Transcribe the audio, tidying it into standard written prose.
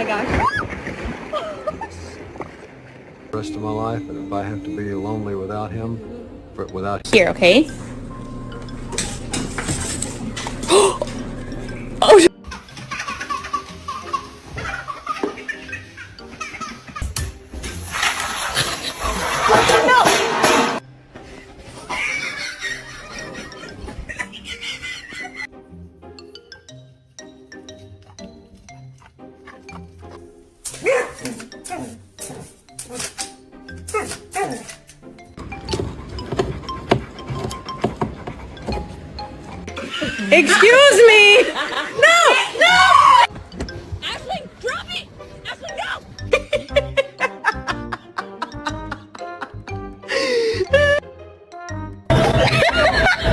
my gosh. The rest of my life, and if I have to be lonely without him, without Here, okay? Excuse me! No!